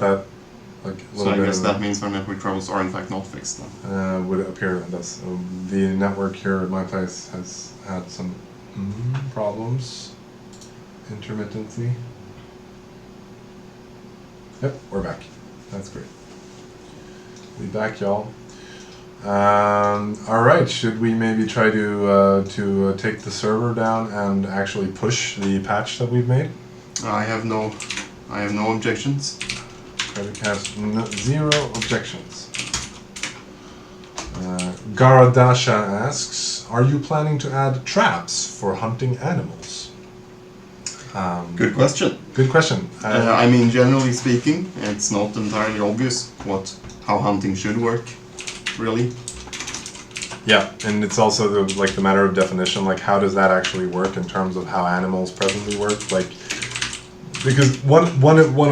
that. Like a little so I bit guess of that means our network troubles are in fact not fixed then. would appear that does. So the network here at my place has had some problems intermittently. Yep, we're back. That's great. We're back, y'all. All right. Should we maybe try to take the server down and actually push the patch that we've made? I have no objections. Credit has zero objections. Garadasha asks, "Are you planning to add traps for hunting animals?" Good question. Good question. I mean, generally speaking, it's not entirely obvious how hunting should work, really. Yeah, and it's also the matter of definition. Like, how does that actually work in terms of how animals presently work? Like, because one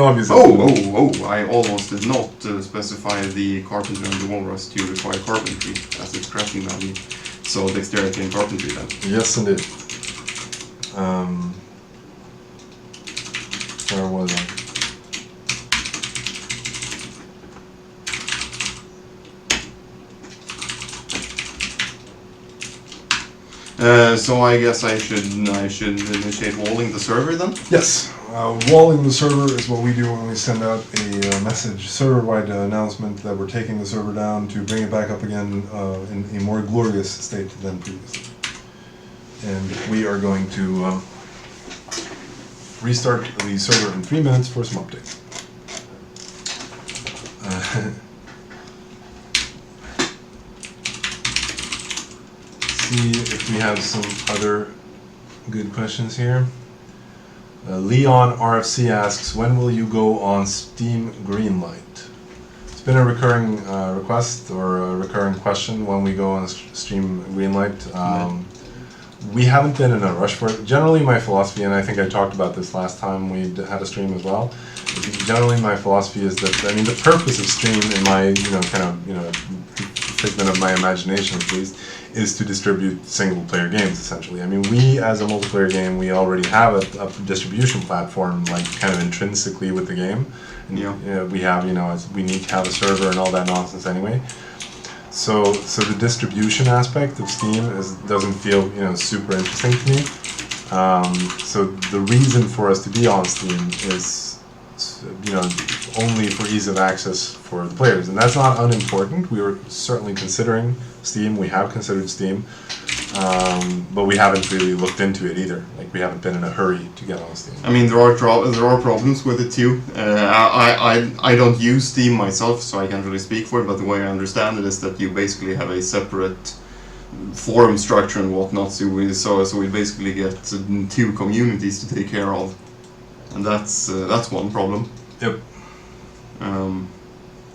obvious. I almost did not specify the carpenter and the walrus to require carpentry as its crafting value. So dexterity and carpentry then. Yes, indeed. Where was I? So I guess I should initiate walling the server then? Yes. Walling the server is what we do when we send out a message, server-wide announcement that we're taking the server down to bring it back up again in a more glorious state than previously. And we are going to restart the server in 3 minutes for some updates. See if we have some other good questions here. Leon RFC asks, when will you go on Steam Greenlight? It's been a recurring request or a recurring question when we go on Steam Greenlight. We haven't been in a rush for it. Generally my philosophy, and I think I talked about this last time we had a stream as well, generally my philosophy is that, I mean, the purpose of Steam in my, figment of my imagination at least, is to distribute single-player games, essentially. I mean, we, as a multiplayer game, we already have a distribution platform, like, kind of intrinsically with the game. And, we have, we need to have a server and all that nonsense anyway. So the distribution aspect of Steam doesn't feel, super interesting to me. So the reason for us to be on Steam is, only for ease of access for the players, and that's not unimportant. We were certainly considering Steam. We have considered Steam, but we haven't really looked into it either. Like, we haven't been in a hurry to get on Steam. I mean, there are problems with it too. I don't use Steam myself, so I can't really speak for it. But the way I understand it is that you basically have a separate forum structure and whatnot. So we basically get two communities to take care of, and that's one problem. Yep.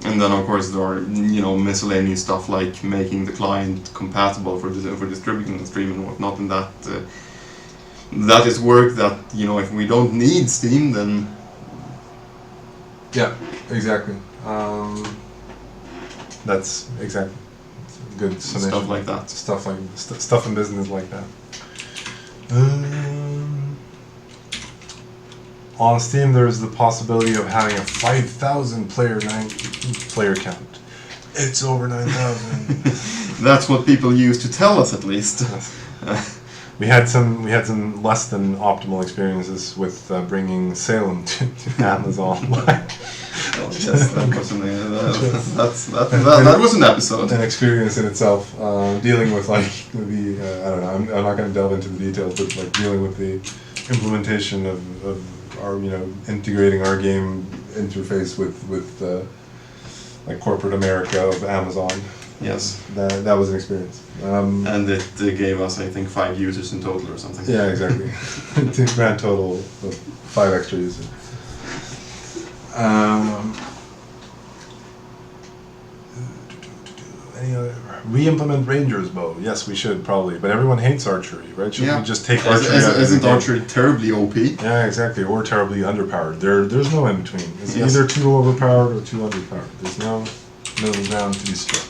And then of course there are miscellaneous stuff like making the client compatible for distributing the stream and whatnot, and that is work that if we don't need Steam, then yeah, exactly. That's exactly good summation. Stuff like that. Stuff in business like that. On Steam, there's the possibility of having a 5,000 player count. It's over 9,000. That's what people used to tell us, at least. We had some less than optimal experiences with bringing Salem to Amazon. Well, yes, that was an episode. An experience in itself, dealing with I don't know. I'm not going to delve into the details, but like dealing with the implementation of our integrating our game interface with like corporate America of Amazon. Yes, that was an experience. And it gave us, I think, 5 users in total or something. Yeah, exactly. It's a grand total of 5 extra users. Any other? Re-implement Ranger's bow. Yes, we should probably, but everyone hates archery, right? Shouldn't we just take archery out? Isn't archery terribly OP? Yeah, exactly, or terribly underpowered. There's no in between. It's either too overpowered or too underpowered. There's no middle ground to be struck.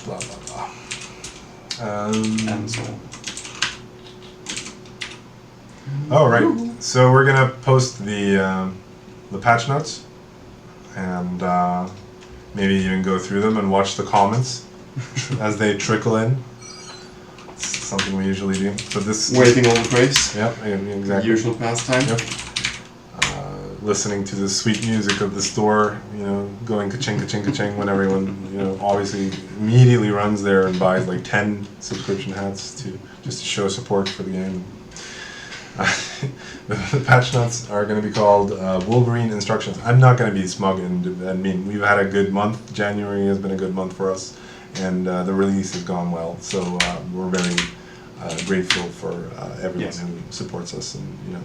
Blah blah blah. And so on. Oh right. So we're gonna post the the patch notes, and maybe even go through them and watch the comments as they trickle in. It's something we usually do. So this Waiting all the praise. Yep, exactly. Usual pastime. Yep. Listening to the sweet music of the store, going ka-ching, ka-ching, ka-ching when everyone, obviously immediately runs there and buys like 10 subscription hats just to show support for the game. The patch notes are going to be called Wolverine Instructions. I'm not going to be smug and mean. We've had a good month. January has been a good month for us, and the release has gone well. So we're very grateful for everyone who supports us and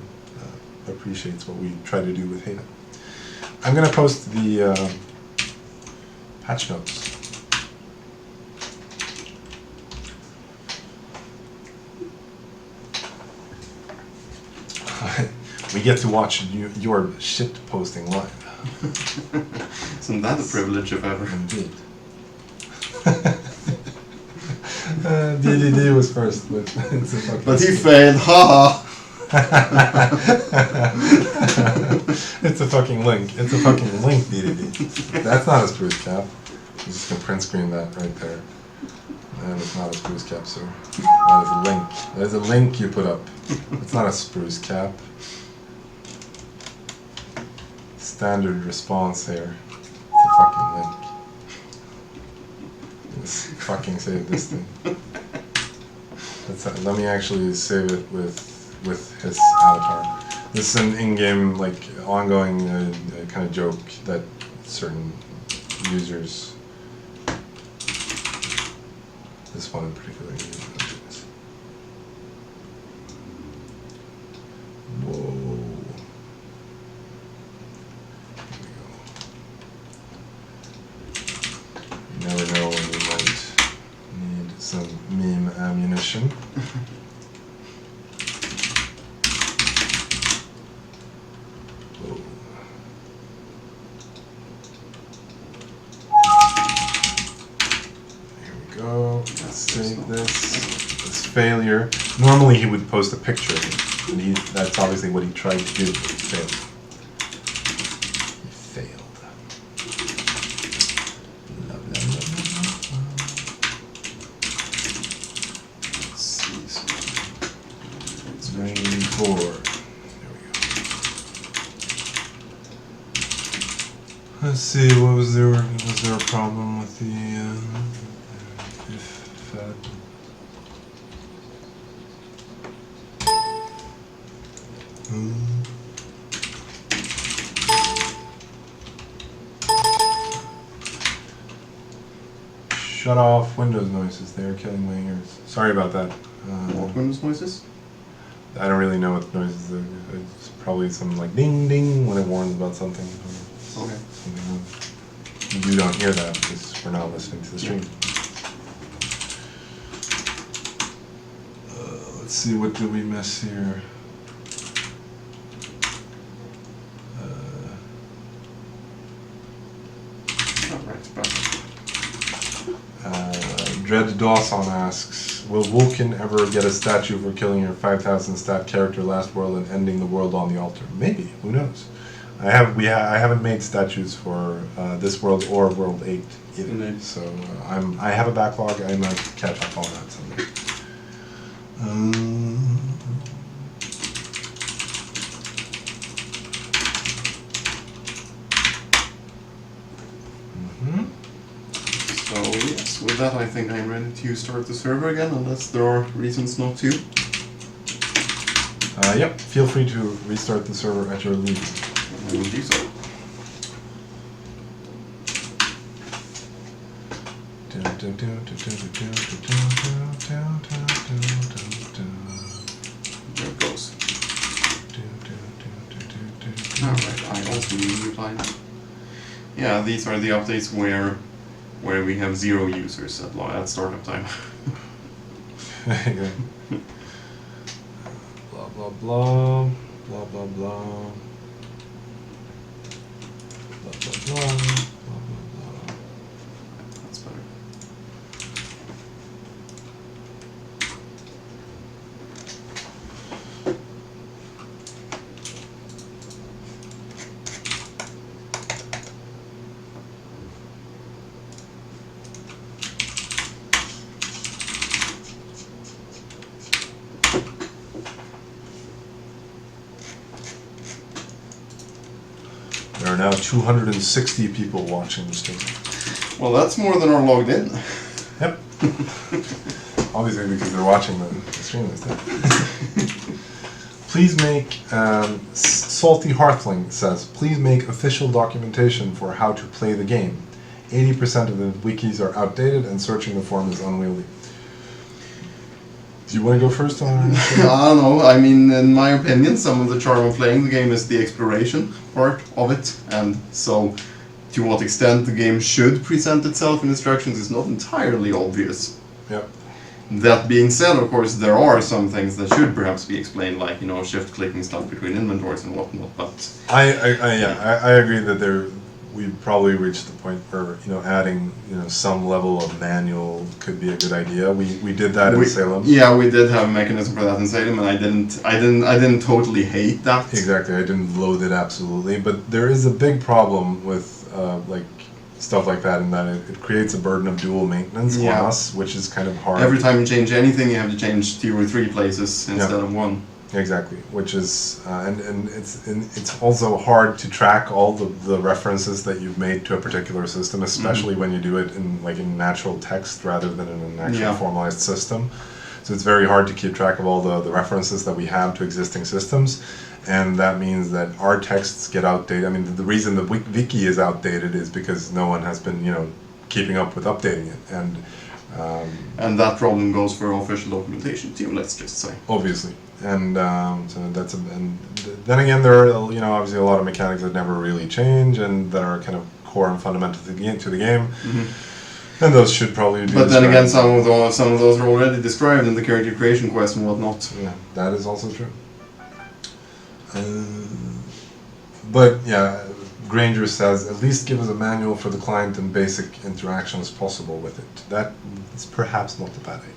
appreciates what we try to do with Halo. I'm going to post the patch notes. We get to watch your shit posting live. Isn't that a privilege if ever? Indeed. DDD was first, but it's a fucking... But he failed, haha! It's a fucking link. It's a fucking link, DDD. That's not a spruce cap. I'm just gonna print screen that right there. And it's not a spruce cap, sir. That is a link. That is a link you put up. It's not a spruce cap. Standard response here. It's a fucking link. Let's fucking save this thing. Let me actually save it with his avatar. This is an in-game, ongoing kind of joke that certain users, this one in particular, whoa. You never know when you might need some meme ammunition. Let's save this failure. Normally he would post a picture of it, and that's obviously what he tried to do, but he failed. He failed. Let's see. It's raining forward. There we go. Let's see, was there a problem with the fed? Shut off Windows noises, they are killing my ears. Sorry about that. What Windows noises? I don't really know what noises are. It's probably some ding ding when it warns about something. Okay. You don't hear that because we're not listening to the stream. Let's see, what did we miss here? Dread Dawson asks, will Vulcan ever get a statue for killing your 5,000 stat character last world and ending the world on the altar? Maybe, who knows? I haven't made statues for this world or World 8 either. Mm-hmm. So I have a backlog. I might catch up on that someday. So yes, with that I think I'm ready to start the server again, unless there are reasons not to. Yep, feel free to restart the server at your leisure. I will do so. There it goes. Alright, I also need a new client. Yeah, these are the updates where we have 0 users at startup time. Okay. Blah blah blah, blah blah blah, blah blah blah, blah blah blah. That's better. There are now 260 people watching the stream. Well, that's more than are logged in. Yep. Obviously because they're watching the stream instead. Please make, Salty Hearthling says, please make official documentation for how to play the game. 80% of the wikis are outdated and searching the forum is unwieldy. Do you want to go first on? I don't know. I mean, in my opinion, some of the charm of playing the game is the exploration part of it, and so to what extent the game should present itself in instructions is not entirely obvious. Yep. That being said, of course, there are some things that should perhaps be explained, like, you know, shift clicking stuff between inventories and whatnot. But I agree that we've probably reached the point where, you know, adding, you know, some level of manual could be a good idea. We did that in Salem. Yeah, we did have a mechanism for that in Salem, and I didn't totally hate that. Exactly, I didn't loathe it absolutely, but there is a big problem with like stuff like that, in that it creates a burden of dual maintenance on us, which is kind of hard. Every time you change anything, you have to change 2 or 3 places instead of 1. Exactly, which is and it's also hard to track all the references that you've made to a particular system, especially when you do it in natural text rather than in an actual formalized system. So it's very hard to keep track of all the references that we have to existing systems, and that means that our texts get outdated. I mean, the reason the wiki is outdated is because no one has been, you know, keeping up with updating it, and that problem goes for official documentation too. Let's just say. Obviously. And so that's and then again, there are, you know, obviously a lot of mechanics that never really change and that are kind of core and fundamental to the game. Mm-hmm. And those should probably be. But then again, some of those are already described in the character creation quest and whatnot. Yeah, that is also true. But yeah, Granger says at least give us a manual for the client and basic interactions possible with it. That is perhaps not a bad idea.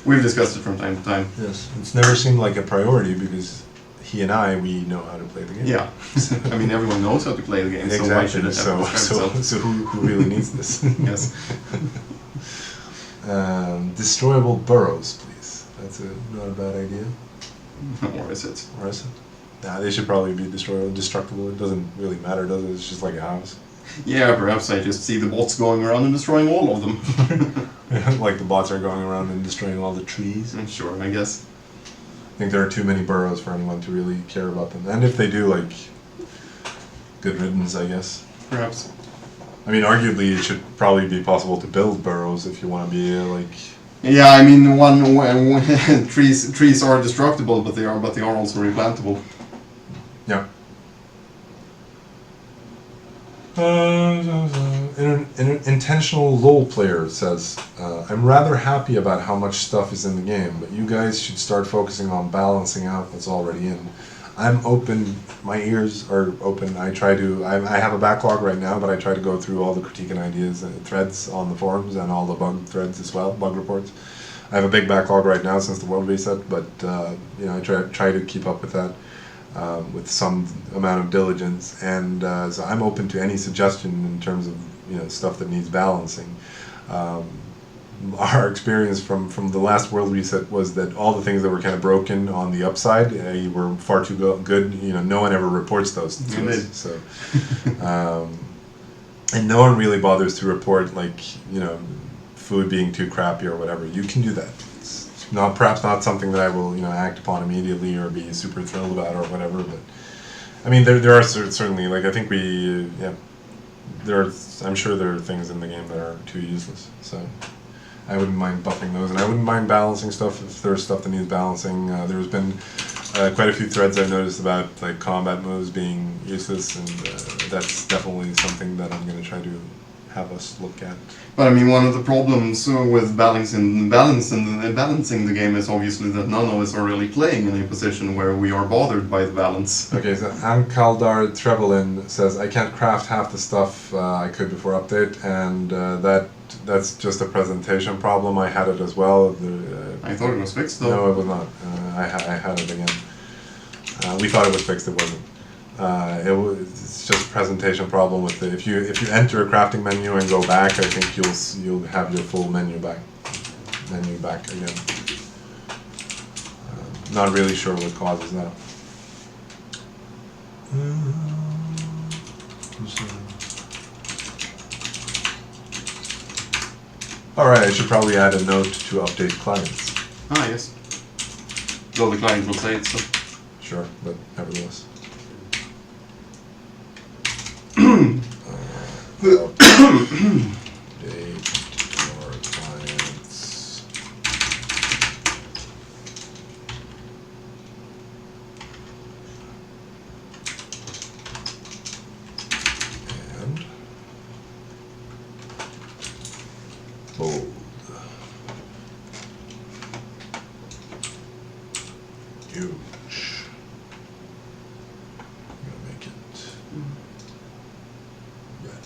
We've discussed it from time to time. Yes, it's never seemed like a priority because he and we know how to play the game. Yeah, I mean everyone knows how to play the game, exactly. so why should it ever describe itself? So who really needs this? Yes. Destroyable burrows, please. That's not a bad idea. Or is it? Or is it? Nah, they should probably be destructible. It doesn't really matter, does it? It's just like a house. Yeah, perhaps I just see the bots going around and destroying all of them. Like the bots are going around and destroying all the trees. Sure, I guess. I think there are too many burrows for anyone to really care about them. And if they do, like, good riddance, I guess. Perhaps. I mean, arguably, it should probably be possible to build burrows if you want to be, like... Yeah, I mean, trees are destructible, but they are also replantable. Yeah. Intentional LOL player says, I'm rather happy about how much stuff is in the game, but you guys should start focusing on balancing out what's already in. I'm open, my ears are open. I have a backlog right now, but I try to go through all the critique and ideas and threads on the forums and all the bug threads as well, bug reports. I have a big backlog right now since the world reset, but you know, I try to keep up with that. With some amount of diligence, and so I'm open to any suggestion in terms of, you know, stuff that needs balancing. Our experience from the last world reset was that all the things that were kind of broken on the upside were far too good. You know, no one ever reports those to us. So, and no one really bothers to report, like, you know, food being too crappy or whatever. You can do that. Perhaps not something that I will, you know, act upon immediately or be super thrilled about or whatever, but I mean, there are certainly, like, I think I'm sure there are things in the game that are too useless, so I wouldn't mind buffing those, and I wouldn't mind balancing stuff if there's stuff that needs balancing. There's been quite a few threads I've noticed about, like, combat moves being useless, and that's definitely something that I'm going to try to have us look at. But I mean, one of the problems with balancing the game is obviously that none of us are really playing in a position where we are bothered by the balance. Okay, so Amkaldar Trevelin says, I can't craft half the stuff I could before update, and that's just a presentation problem. I had it as well. I thought it was fixed though. No, it was not. I had it again. We thought it was fixed, it wasn't. It's just a presentation problem with it. If you enter a crafting menu and go back, I think you'll have your full menu back again. Not really sure what causes that. Alright, I should probably add a note to update clients. Ah, yes. Though the client will say it, so. Sure, but nevertheless. Update your clients. And bold. Huge. I'm gonna make it red.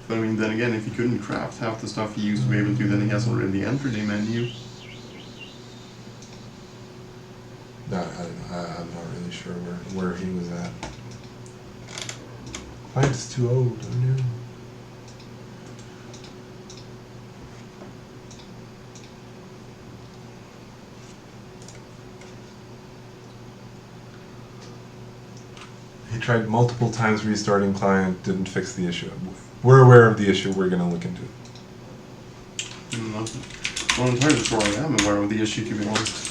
But I mean, then again, if he couldn't craft half the stuff he used to be able to, then he has already entered the menu. No, I'm not really sure where he was at. Client's too old, I knew. He tried multiple times restarting client, didn't fix the issue. We're aware of the issue, we're going to look into it. Well, I'm entirely sure I am aware of the issue, to be honest.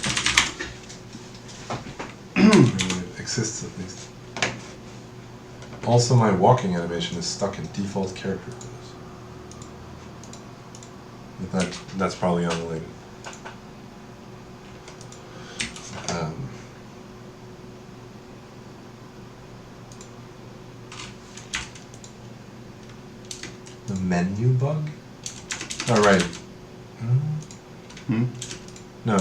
I mean, it exists at least. Also, my walking animation is stuck in default character pose. But that's probably unrelated. The menu bug? Oh, right. Hmm? No.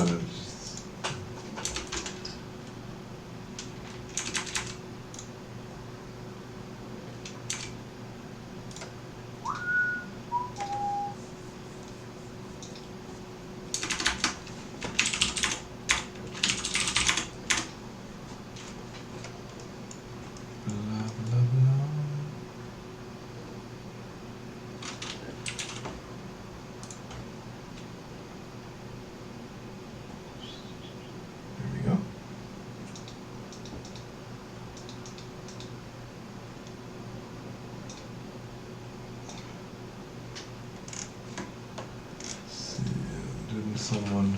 Someone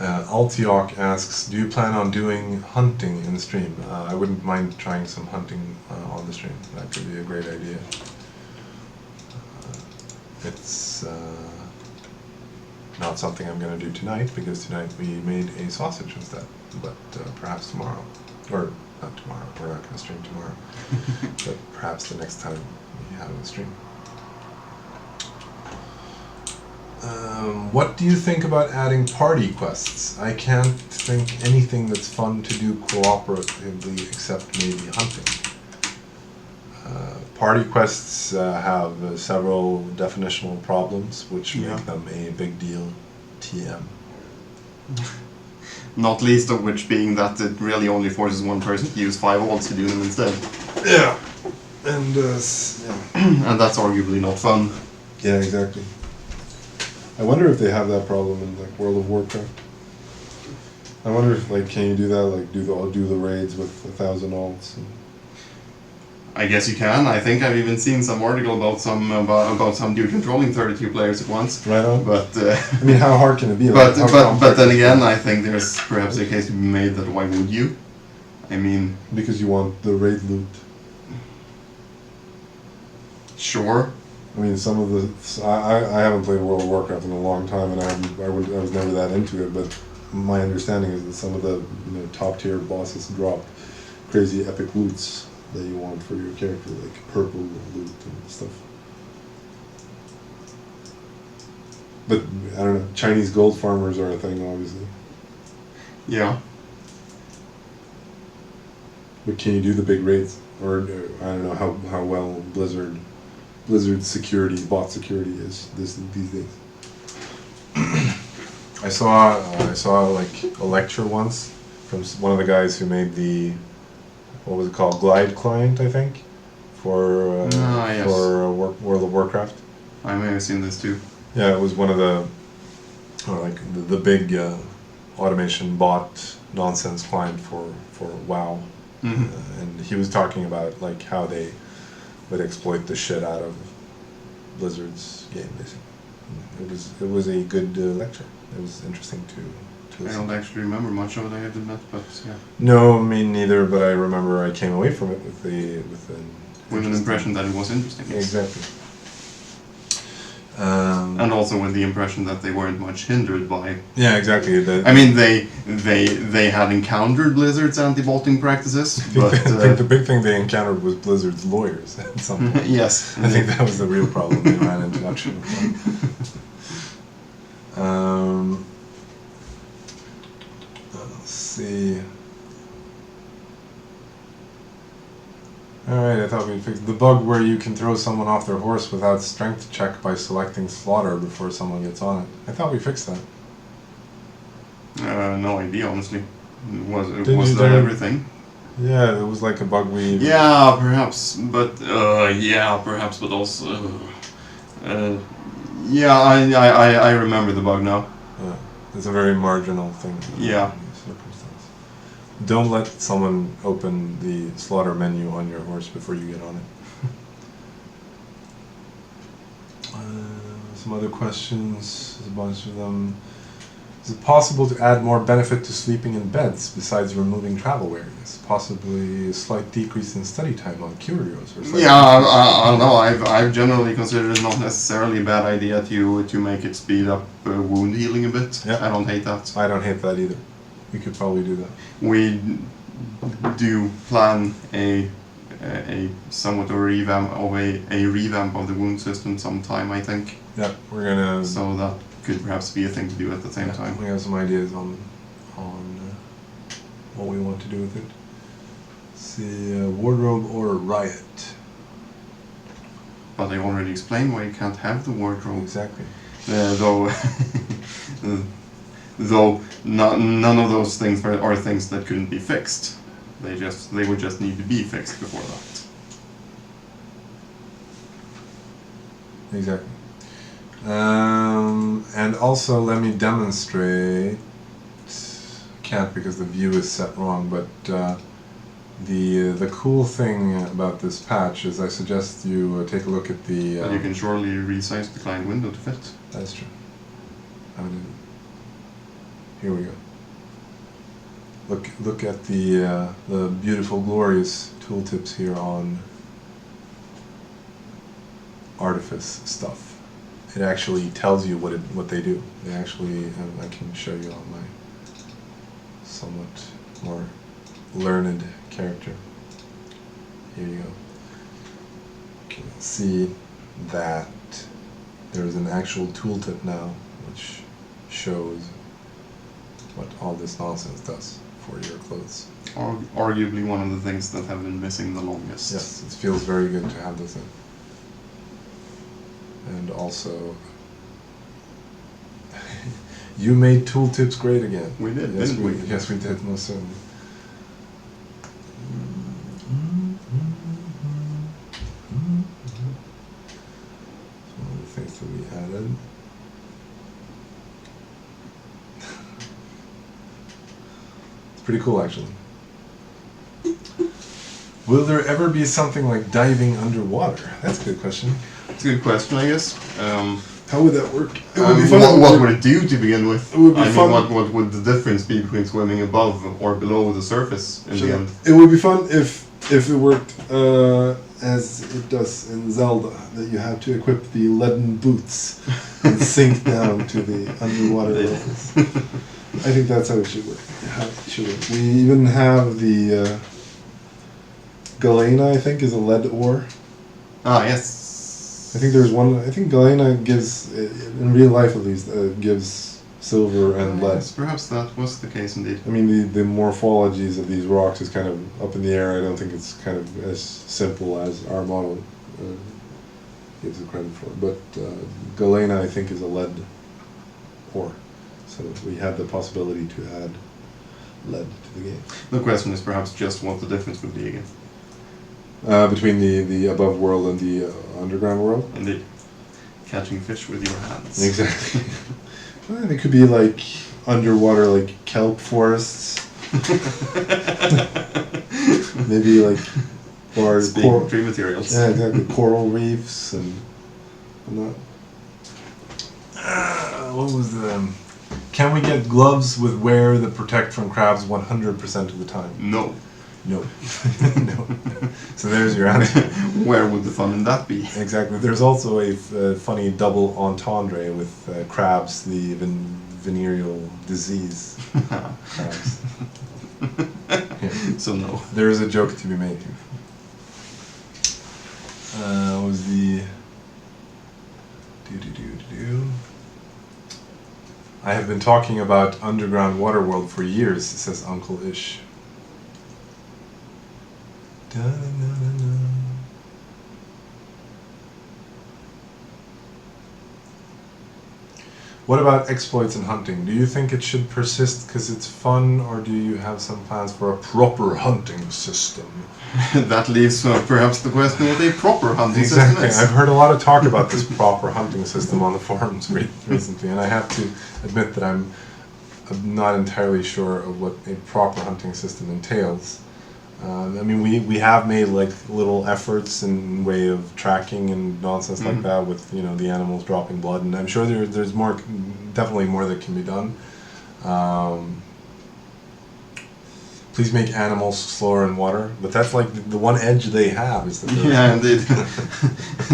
Altiok asks, do you plan on doing hunting in the stream? I wouldn't mind trying some hunting on the stream. That could be a great idea. It's not something I'm going to do tonight, because tonight we made a sausage instead, but perhaps tomorrow. Or not tomorrow, we're not going to stream tomorrow. But perhaps the next time we have a stream. What do you think about adding party quests? I can't think anything that's fun to do cooperatively except maybe hunting. Party quests have several definitional problems, which make them a big deal TM. Not least of which being that it really only forces one person to use 5 alts to do them instead. Yeah, and yeah. And that's arguably not fun. Yeah, exactly. I wonder if they have that problem in like World of Warcraft. I wonder if like can you do that, like do the raids with 1,000 alts. I guess you can. I think I've even seen some article about some dude controlling 32 players at once. Right on. But I mean, how hard can it be? But then again, I think there's perhaps a case to be made that why would you? I mean, because you want the raid loot. Sure. I mean, some of the I haven't played World of Warcraft in a long time, and I was never that into it. But my understanding is that some of the top tier bosses drop crazy epic loots that you want for your character, like purple loot and stuff. But I don't know. Chinese gold farmers are a thing, obviously. Yeah. But can you do the big raids, or I don't know how well Blizzard security, bot security is these days. I saw like a lecture once from one of the guys who made the, what was it called, Glide client, I think, for yes. for World of Warcraft. I may have seen this too. Yeah, it was one of the, or like the big automation bot nonsense client for WoW, and he was talking about like how they would exploit the shit out of Blizzard's game, basically. It was a good lecture. It was interesting to I listen. don't actually remember much of it, I have to admit, but yeah. No, me neither. But I remember I came away from it with With an impression that it was interesting. Exactly. And also with the impression that they weren't much hindered by. Yeah, exactly. I mean, they had encountered Blizzard's anti-bolting practices, but I think the big thing they encountered was Blizzard's lawyers at some point. yes, I think that was the real problem they ran into. Actually. Let's see. Alright, I thought we fixed the bug where you can throw someone off their horse without strength check by selecting slaughter before someone gets on it. I thought we fixed that. no idea, honestly. Was you that do- everything? Yeah, it was like a bug we... Yeah, perhaps, but also, yeah, I remember the bug now. Yeah, it's a very marginal thing. Yeah. in these circumstances. Don't let someone open the slaughter menu on your horse before you get on it. Some other questions, there's a bunch of them. Is it possible to add more benefit to sleeping in beds besides removing travel weariness? Possibly a slight decrease in study time on curios or something? Yeah, I don't know. I've generally considered it not necessarily a bad idea to make it speed up wound healing a bit. Yeah. I don't hate that. I don't hate that either. We could probably do that. We do plan a somewhat a revamp of the wound system sometime, I think. Yeah, we're gonna... So that could perhaps be a thing to do at the same time. We have some ideas on what we want to do with it. Let's see, wardrobe or riot? But I already explained why you can't have the wardrobe. Exactly. Though none of those things are things that couldn't be fixed. They would just need to be fixed before that. Exactly. And also let me demonstrate, can't because the view is set wrong, but the cool thing about this patch is I suggest you take a look at the... But you can surely resize the client window to fit. That's true. Here we go. Look at the beautiful, glorious tooltips here on artifice stuff. It actually tells you what they do. They actually, I can show you on my somewhat more learned character. Here you go. You can see that there's an actual tooltip now which shows what all this nonsense does for your clothes. Arguably one of the things that have been missing the longest. Yes, it feels very good to have this in. And also, you made tooltips great again. We did, yes, didn't we? Yes, we did, most certainly. Some of the things that we added. It's pretty cool, actually. Will there ever be something like diving underwater? That's a good question. It's a good question, I guess. How would that work? It What would it do to begin with? It would be fun. What would the difference be between swimming above or below the surface in the end? It would be fun if it worked as it does in Zelda, that you have to equip the leaden boots and sink down to the underwater levels. I think that's how it should work. We even have the Galena, I think, is a lead ore. Ah, yes. I think there's one. I think Galena gives, in real life at least, gives silver and lead. Yes, perhaps that was the case indeed. I mean, the morphologies of these rocks is kind of up in the air. I don't think it's kind of as simple as our model gives it credit for. But Galena, I think, is a lead ore. So we have the possibility to add led to the game. The question is perhaps just what the difference would be again. Between the above world and the underground world? Indeed. Catching fish with your hands. Exactly. Well, it could be like underwater, like kelp forests. Maybe like, or Speaking tree materials. yeah, exactly, coral reefs and that. What was the? Can we get gloves with wear that protect from crabs 100% of the time? No. No. No. So there's your answer. Where would the fun in that be? Exactly. There's also a funny double entendre with crabs, the venereal disease. Crabs. Yeah. So no. There is a joke to be made here. What was the... I have been talking about Underground Waterworld for years, says Uncle Ish. Da-na-na-na-na. What about exploits and hunting? Do you think it should persist because it's fun, or do you have some plans for a proper hunting system? That leaves perhaps the question what a proper hunting system Exactly. is. I've heard a lot of talk about this proper hunting system on the forums recently, and I have to admit that I'm not entirely sure of what a proper hunting system entails. I mean, we have made like little efforts in way of tracking and nonsense like that with, you know, the animals dropping blood, and I'm sure there's more, definitely more that can be done. Please make animals slower in water, but that's like the one edge they have is that Yeah, indeed.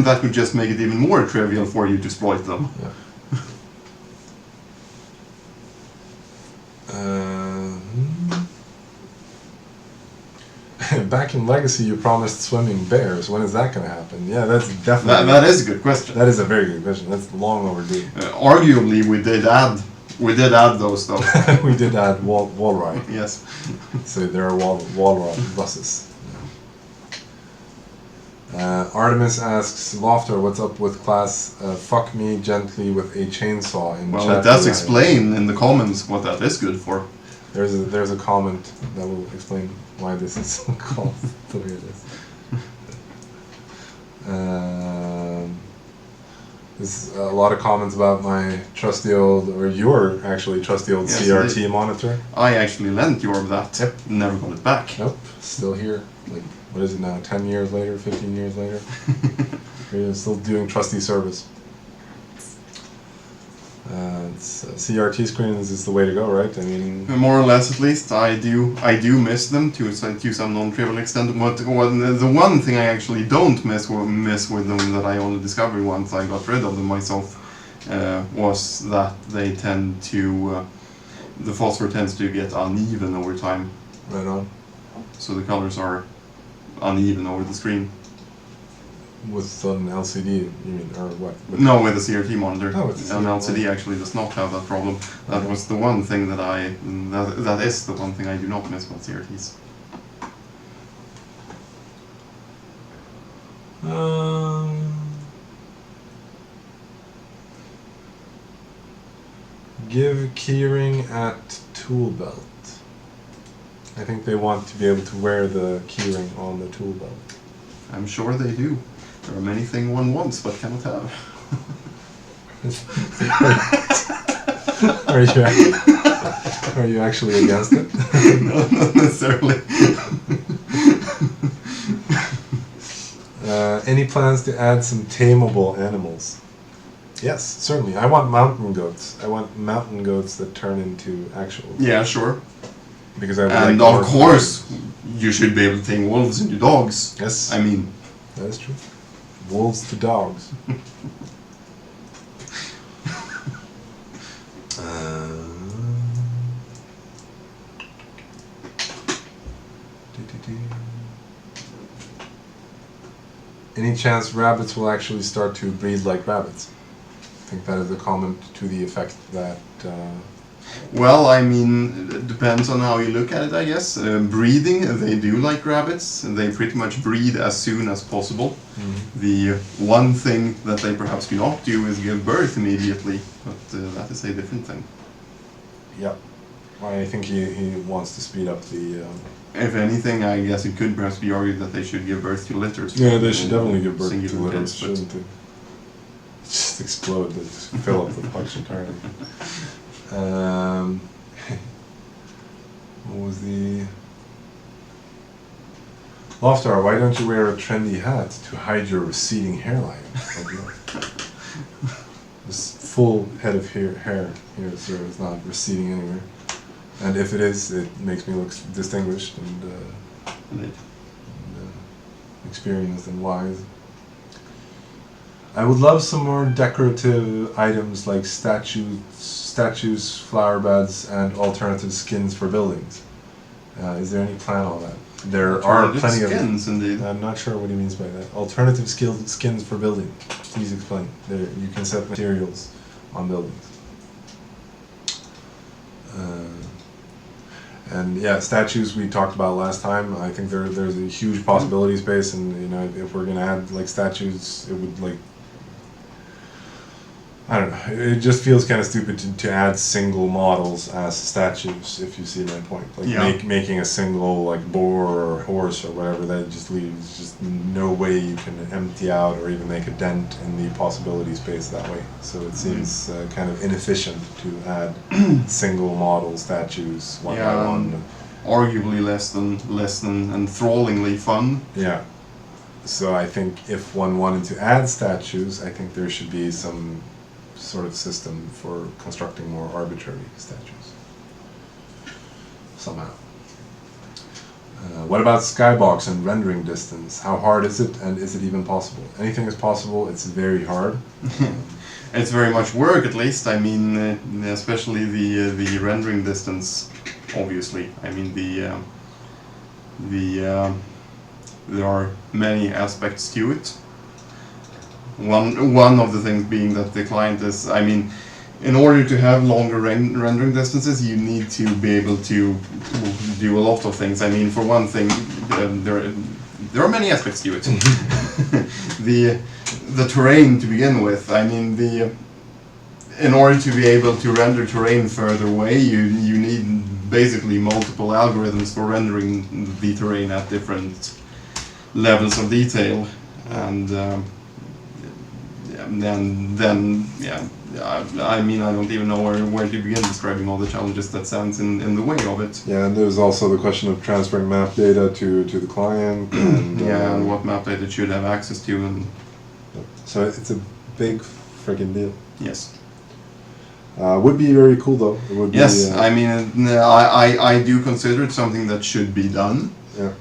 That would just make it even more trivial for you to exploit them. Yeah. Back in Legacy, you promised swimming bears. When is that going to happen? Yeah, that's definitely... That is a good question. That is a very good question. That's long overdue. Arguably, we did add those though. We did add wall ride. Yes. So there are wall ride buses. Artemis asks, Lofter, what's up with class fuck me gently with a chainsaw in Well, chat it does tonight? explain in the comments what that is good for. There's a comment that will explain why this is called the way it is. There's a lot of comments about my trusty old, or your actually trusty old Yes, CRT indeed. monitor. I actually lent Jorb that. Yep. Never got it back. Nope, still here. Like, what is it now? 10 years later, 15 years later? We're still doing trusty service. CRT screens is the way to go, right? I mean, More or less, at least, I do miss them to some non-trivial extent. The one thing I actually don't miss with them that I only discovered once I got rid of them myself was that they tend to the phosphor tends to get uneven over time. right on. So the colors are uneven over the screen. With an LCD, you mean, or what? No, with a CRT monitor. Oh, with a An CRT LCD actually does not have that problem. That was the one thing that that is the one thing I do not miss about CRTs. Give keyring at tool belt. I think they want to be able to wear the keyring on the tool belt. I'm sure they do. There are many things one wants but cannot have. Are you actually against it? No, not necessarily. Any plans to add some tameable animals? Yes, certainly. I want mountain goats. I want mountain goats that turn into actual. Yeah, sure. Because I would And like of course, you should be able to tame wolves into dogs. Yes, I mean, that is true. Wolves to dogs. Any chance rabbits will actually start to breed like rabbits? I think that is a comment to the effect that... well, I mean, it depends on how you look at it, I guess. Breeding, they do like rabbits. They pretty much breed as soon as possible. The one thing that they perhaps do not do is give birth immediately, but that is a different thing. Yep. I think he wants to speed up the. If anything, I guess it could perhaps be argued that they should give birth to litters. Yeah, they should definitely give birth to Singular litters, kids, but- shouldn't they? Just explode, they just fill up the pucks entirely. What was the... Loftar, why don't you wear a trendy hat to hide your receding hairline? This full head of hair here, sir, is not receding anywhere. And if it is, it makes me look distinguished and experienced and wise. I would love some more decorative items like statues, flower beds, and alternative skins for buildings. Is there any plan on that? There are Alternative plenty of skins, indeed. I'm not sure what he means by that. Alternative skins for building. Please explain. There, you can set materials on buildings. And yeah, statues we talked about last time. I think there's a huge possibility space, and you know, if we're gonna add like statues, it would like, I don't know. It just feels kind of stupid to add single models as statues. If you see my point, like making a single like boar or horse or whatever, that just leaves just no way you can empty out or even make a dent in the possibility space that way. So it seems kind of inefficient to add single model statues one by one. Arguably less than enthrallingly fun. Yeah. So I think if one wanted to add statues, I think there should be some sort of system for constructing more arbitrary statues somehow. What about skybox and rendering distance? How hard is it, and is it even possible? Anything is possible. It's very hard. It's very much work, at least. I mean, especially the rendering distance. Obviously, I mean there are many aspects to it. One of the things being that the client is, I mean, in order to have longer rendering distances, you need to be able to do a lot of things. I mean, for one thing, there are many aspects to it. The terrain to begin with. I mean, in order to be able to render terrain further away, you need basically multiple algorithms for rendering the terrain at different levels of detail, and then I mean, I don't even know where to begin describing all the challenges that stands in the way of it. Yeah, and there's also the question of transferring map data to the client. And, and what map data it should have access to, and so it's a big freaking deal. yes. Would be very cool though. It would Yes, be, I mean, I do consider it something that should be done. Yeah.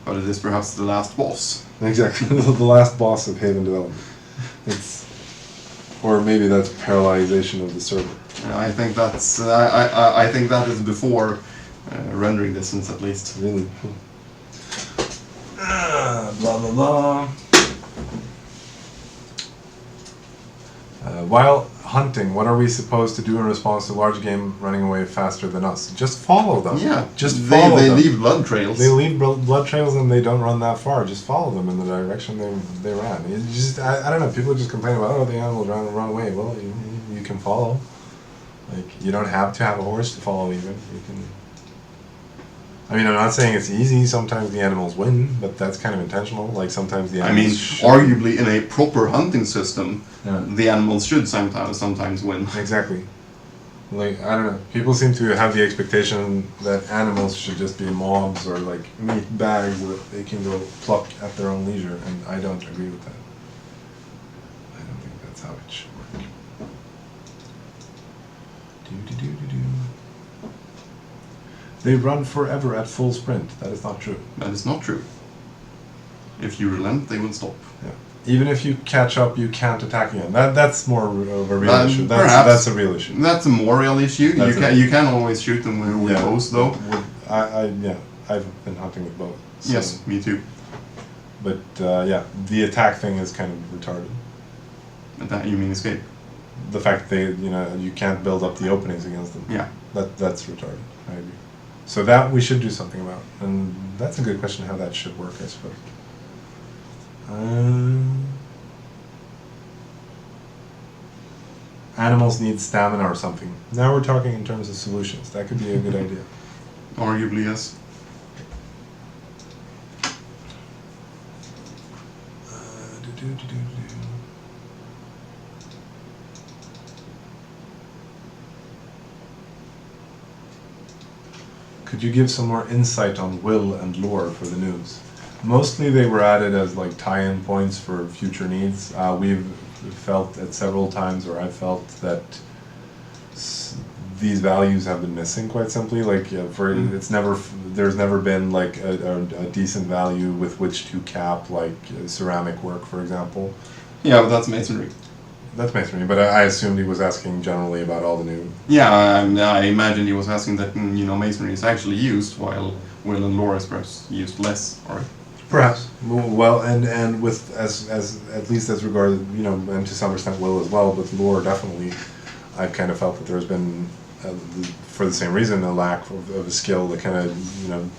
But it is perhaps the last boss. Exactly, the last boss of Haven development. It's, or maybe that's paralyzation of the server. I think that's I think that is before rendering distance, at least. Really. Blah blah blah. While hunting, what are we supposed to do in response to large game running away faster than us? Just follow them. Yeah, just follow they them. leave blood trails. They leave blood trails and they don't run that far. Just follow them in the direction they ran. You just I don't know. People just complain about, oh, the animals run away. Well, you can follow. Like, you don't have to have a horse to follow even. You can. I mean, I'm not saying it's easy. Sometimes the animals win, but that's kind of intentional. Like, sometimes the animals. Arguably in a proper hunting system, Yeah. the animals should sometimes win. Exactly. Like, I don't know. People seem to have the expectation that animals should just be mobs or like meat bags that they can go pluck at their own leisure, and I don't agree with that. I don't think that's how it should work. Do. They run forever at full sprint. That is not true. That is not true. If you relent, they will stop. Yeah. Even if you catch up, you can't attack again. That's more of a real issue. Perhaps. That's a real issue. That's a more real issue. You can always shoot them with bows, though. I've been hunting with bows. So. Yes, me too. But yeah, the attack thing is kind of retarded. That you mean escape? The fact that you can't build up the openings against them. Yeah. That's retarded. I agree. So that we should do something about, and that's a good question how that should work, I suppose. animals need stamina or something. Now we're talking in terms of solutions. That could be a good idea. Arguably, yes. Could you give some more insight on will and lore for the news? Mostly they were added as like tie-in points for future needs. We've felt at several times, or I've felt that these values have been missing quite simply. Like there's never been like a decent value with which to cap like ceramic work, for example. Yeah, but that's masonry. That's masonry, but I assumed he was asking generally about all the new. Yeah, I imagine he was asking that masonry is actually used, while will and lore is perhaps used less, or Perhaps. Well, and with as at least as regard, and to some extent will as well, but lore definitely, I've kind of felt that there's been, for the same reason, a lack of a skill that kind of,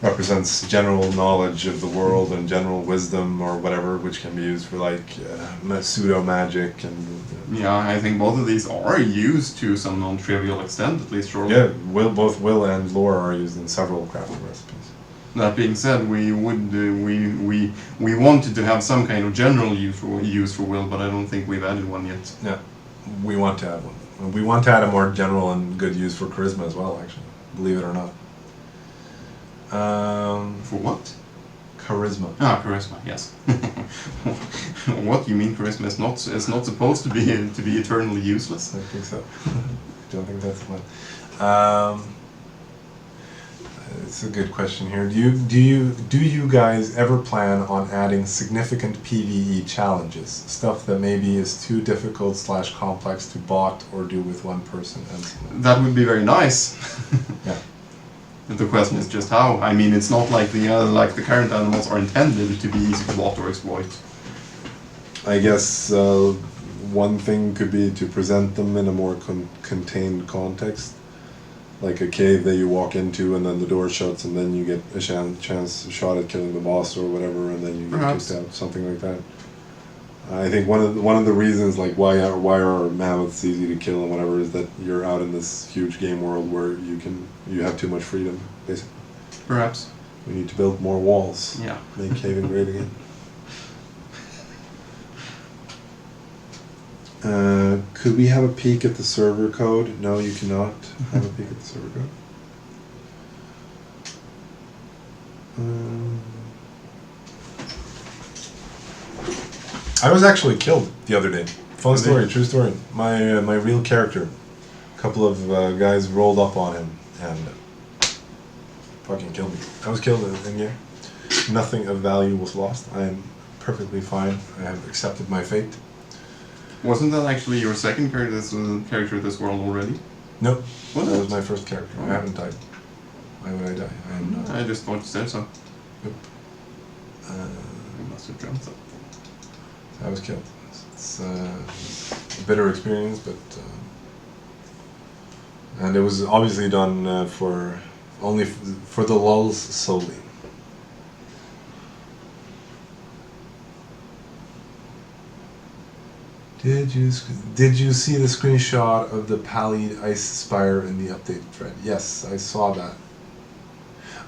represents general knowledge of the world and general wisdom or whatever, which can be used for like pseudo magic and. Yeah, I think both of these are used to some non-trivial extent, at least shortly. Yeah, both will and lore are used in several crafting recipes. That being said, we wanted to have some kind of general use for will, but I don't think we've added one yet. Yeah, we want to add one. We want to add a more general and good use for charisma as well, actually, believe it or not. For what? Charisma. Ah, charisma. Yes. What you mean? Charisma is not supposed to be eternally useless. I think so. I don't think that's one. It's a good question here. Do you guys ever plan on adding significant PvE challenges? Stuff that maybe is too difficult / complex to bot or do with one person? That would be very nice. Yeah. The question is just how. I mean, it's not like the current animals are intended to be easy to bot or exploit. I guess one thing could be to present them in a more contained context, like a cave that you walk into and then the door shuts and then you get a chance shot at killing the boss or whatever, and then you get Perhaps. kicked out, something like that. I think one of the reasons like why are mammoths easy to kill and whatever is that you're out in this huge game world where you have too much freedom, basically. Perhaps. We need to build more walls. Yeah. Make caving great again. Could we have a peek at the server code? No, you cannot have a peek at the server code. I was actually killed the other day. Fun Really? story, true story. My real character, a couple of guys rolled up on him and fucking killed me. I was killed in game. Nothing of value was lost. I am perfectly fine. I have accepted my fate. Wasn't that actually your second character of this world already? Nope. Was That it? was my first character. I haven't died. Why would I die? I am not. I just thought you said so. Nope. I must have dreamt that. I was killed. It's a bitter experience, but and it was obviously done for only for the lulz solely. Did you see the screenshot of the Pallid Ice Spire in the updated thread? Yes, I saw that.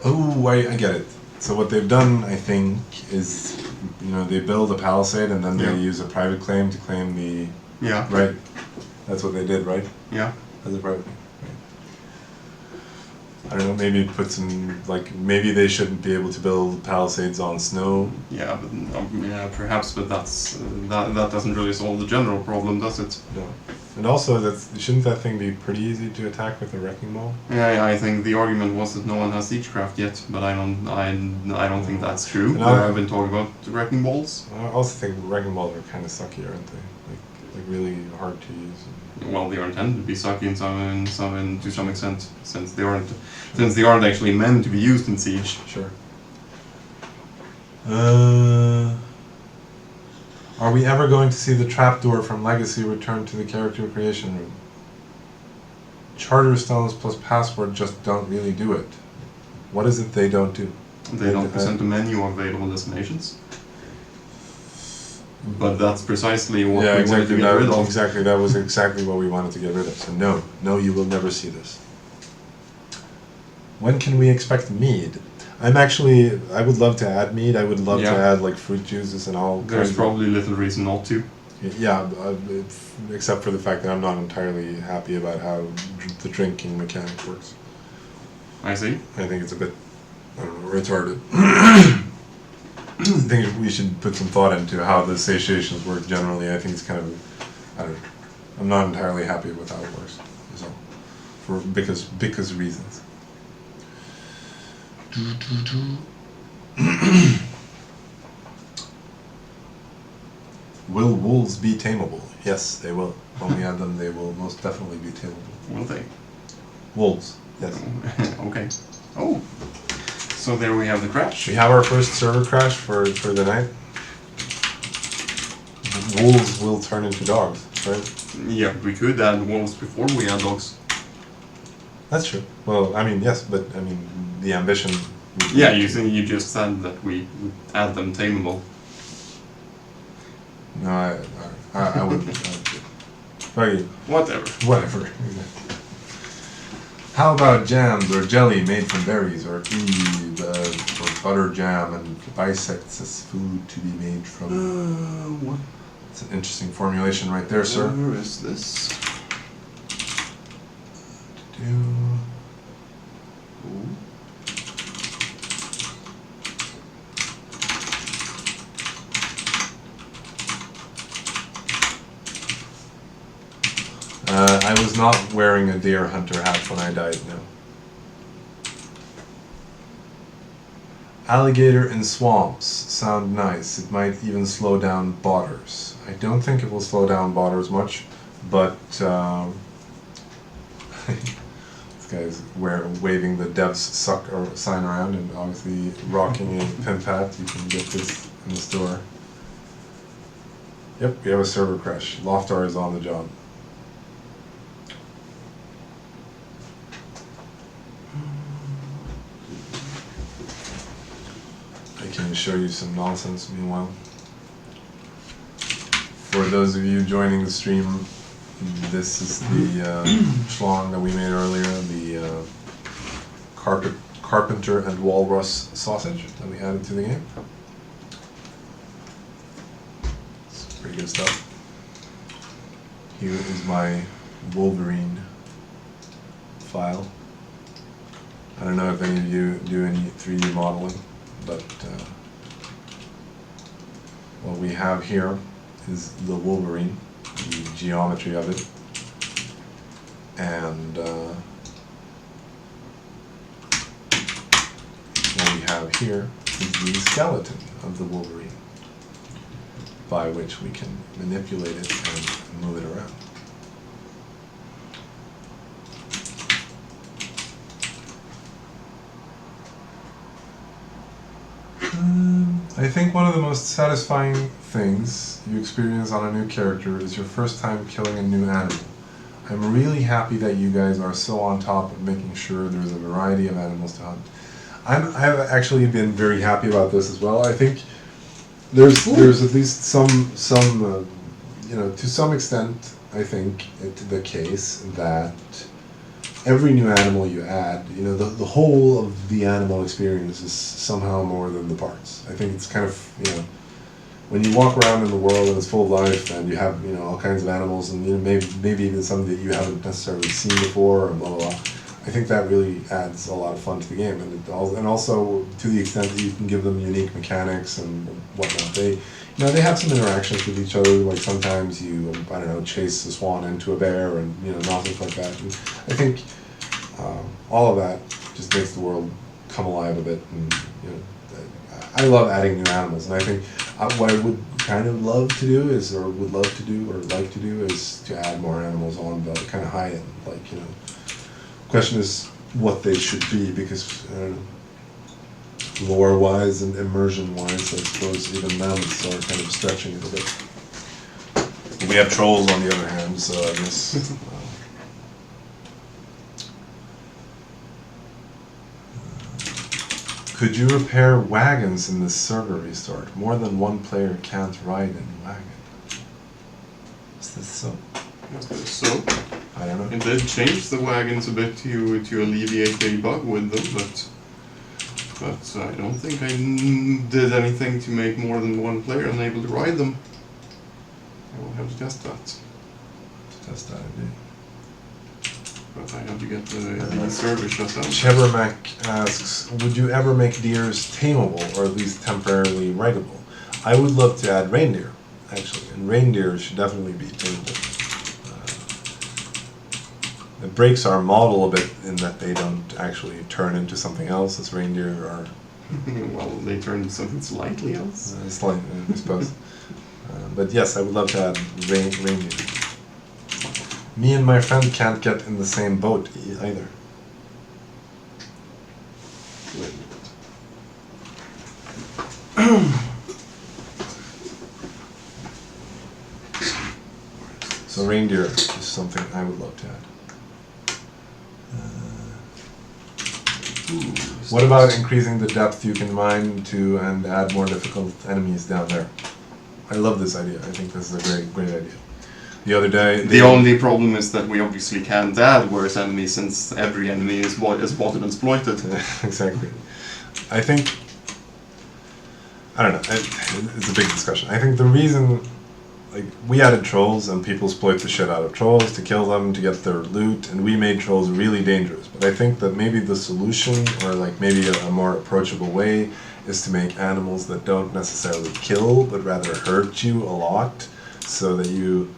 Oh, I get it. So what they've done, I think, is they build a palisade and then they use a private claim to claim the right. That's what they did, right? Yeah. As a private claim. I don't know. Maybe put some maybe they shouldn't be able to build palisades on snow. Yeah, but perhaps, but that doesn't really solve the general problem, does it? No. And also, shouldn't that thing be pretty easy to attack with a wrecking ball? Yeah, I think the argument was that no one has siegecraft yet, but I don't think that's true. No. I've been talking about the wrecking balls. I also think wrecking balls are kind of sucky, aren't they? Like really hard to use. Well, they are intended to be sucky to some extent, since they aren't actually meant to be used in siege. Sure. Are we ever going to see the trapdoor from Legacy return to the character creation room? Charter stones plus password just don't really do it. What is it they don't do? They don't present a menu of available destinations. But that's precisely what Yeah, we exactly. wanted to get rid of. Exactly. That was exactly what we wanted to get rid of. So no, you will never see this. When can we expect mead? I would love to add mead. I would love to Yeah. add like fruit juices and all. There's kinds probably little reason not to. Yeah, except for the fact that I'm not entirely happy about how the drinking mechanic works. I see. I think it's a bit, I don't know, retarded. I think we should put some thought into how the satiations work generally. I think it's kind of, I don't know, I'm not entirely happy with how it works. So, because reasons. Will wolves be tameable? Yes, they will. When we add them, they will most definitely be tameable. Will they? Wolves, yes. Okay. Oh. So there we have the crash. We have our first server crash for the night. Wolves will turn into dogs, right? Yeah, we could add wolves before we add dogs. That's true. Well, I mean, yes, but I mean, the ambition. Yeah, you just said that we would add them tameable. No, I wouldn't. Okay, Whatever. whatever. How about jams or jelly made from berries or kiwi or butter jam and bisects as food to be made from? What? It's an interesting formulation right there, sir. Where is this? I was not wearing a deer hunter hat when I died, no. Alligator in swamps sound nice. It might even slow down botters. I don't think it will slow down botters much, but this guy's waving the devs suck sign around and obviously rocking a pimp hat. You can get this in the store. Yep, we have a server crash. Loftar is on the job. I can show you some nonsense meanwhile. For those of you joining the stream, this is the schlong that we made earlier, the carpenter and walrus sausage that we added to the game. It's pretty good stuff. Here is my Wolverine file. I don't know if any of you do any 3D modeling, but what we have here is the Wolverine, the geometry of it, and what we have here is the skeleton of the Wolverine, by which we can manipulate it and move it around. I think one of the most satisfying things you experience on a new character is your first time killing a new animal. I'm really happy that you guys are so on top of making sure there's a variety of animals to hunt. I've actually been very happy about this as well. I think there's at least some you know, to some extent, I think it's the case that every new animal you add, you know, the whole of the animal experience is somehow more than the parts. I think it's kind of, you know, when you walk around in the world and it's full of life and you have, you know, all kinds of animals and, you know, maybe even some that you haven't necessarily seen before and blah, blah, blah. I think that really adds a lot of fun to the game, and also to the extent that you can give them unique mechanics and whatnot. They have some interactions with each other. Like sometimes you, I don't know, chase a swan into a bear and, you know, nonsense like that. And I think all of that just makes the world come alive a bit. And, you know, I love adding new animals, and I think what I would kind of love to do is, or would love to do, or like to do, is to add more animals on the kind of high end, like, you know. Question is what they should be, because I don't know, lore-wise and immersion-wise, I suppose even mammoths are kind of stretching it a bit. We have trolls on the other hand, so I guess. Could you repair wagons in this server restart? More than one player can't ride in wagon. Is this so? So, I don't know. it did change the wagons a bit to alleviate the bug with them, but I don't think I did anything to make more than one player unable to ride them. I will have to test that. Test that indeed. But I have to get the server shut down. Chebermac asks, would you ever make deers tameable or at least temporarily rideable? I would love to add reindeer, actually, and reindeer should definitely be tameable. It breaks our model a bit in that they don't actually turn into something else, as reindeer are. Well, they turn into something slightly else. Slightly, I suppose. But yes, I would love to add reindeer. Me and my friend can't get in the same boat either. Wait a So reindeer is something I would love to add. What about increasing the depth you can mine to and add more difficult enemies down there? I love this idea. I think this is a great idea. The other day... The only problem is that we obviously can't add worse enemies since every enemy is bought and exploited. Exactly. I think... I don't know. It's a big discussion. I think the reason... Like, we added trolls and people exploit the shit out of trolls to kill them, to get their loot, and we made trolls really dangerous. But I think that maybe the solution, or like maybe a more approachable way, is to make animals that don't necessarily kill, but rather hurt you a lot, so that you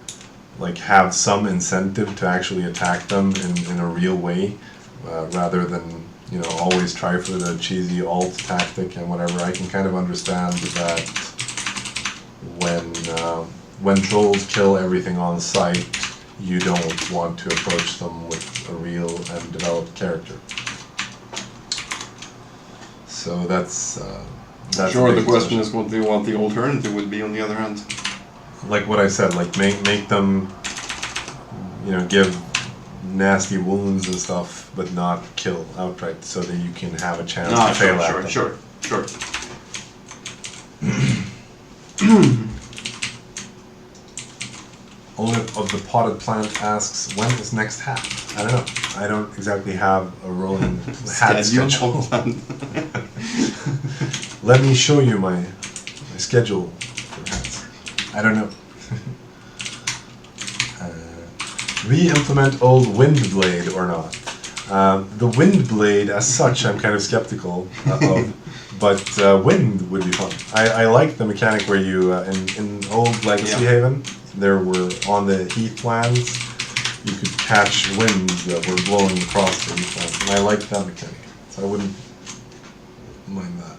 like have some incentive to actually attack them in a real way, rather than, you know, always try for the cheesy alt tactic and whatever. I can kind of understand that when trolls kill everything on sight, you don't want to approach them with a real and developed character. So that's Sure, the question is what the alternative would be on the other hand. Like what I said, like make them, you know, give nasty wounds and stuff, but not kill outright, so that you can have a chance to fail at them. Sure. Olive of the Potted Plant asks, when is next hat? I don't know. I don't exactly have a rolling hat schedule. Let me show you my schedule for hats. I don't know. Re-implement old Windblade or not? The Windblade as such I'm kind of skeptical of, but Wind would be fun. I like the mechanic where you, in old Legacy Haven, there were, on the heathlands, you could catch winds that were blowing across the heathlands, and I liked that mechanic, so I wouldn't mind that.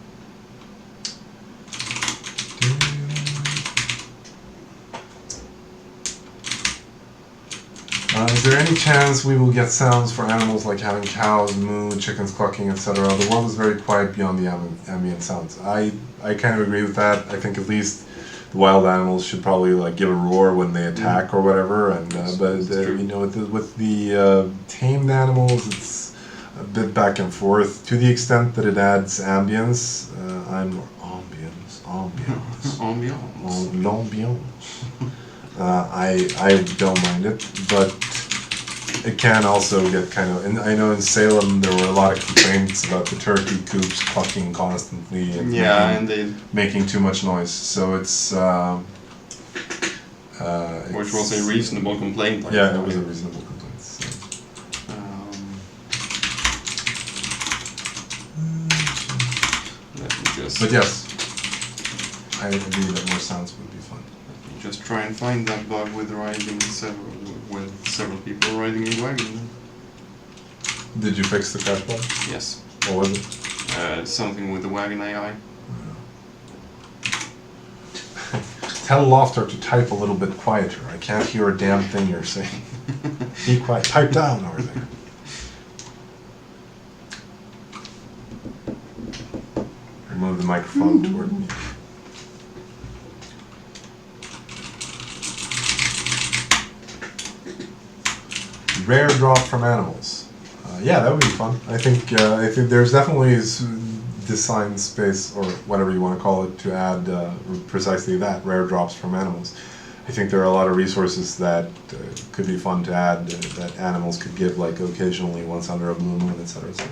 Is there any chance we will get sounds for animals like having cows, moo, chickens clucking, etc.? The world is very quiet beyond the ambient sounds. I kind of agree with that. I think at least the wild animals should probably like give a roar when they attack or whatever. And you know, with the tamed animals, it's a bit back and forth. To the extent that it adds ambience, I'm more ambience. L'ambiance. I don't mind it, but it can also get kind of, and I know in Salem there were a lot of complaints about the turkey coops clucking constantly and making too much noise, so it's which was a reasonable complaint. Yeah, it was a reasonable complaint. So. Let me just... But yes, I agree that more sounds would be fun. Just try and find that bug with several people riding a wagon. Did you fix the crash bug? Yes. What was it? Something with the wagon AI. Tell Lofter to type a little bit quieter. I can't hear a damn thing you're saying. Be quiet. Pipe down over there. Remove the microphone toward me. Rare drop from animals. Yeah, that would be fun. I think there's definitely design space, or whatever you want to call it, to add precisely that, rare drops from animals. I think there are a lot of resources that could be fun to add, that animals could give, like occasionally once under a blue moon, etc., etc.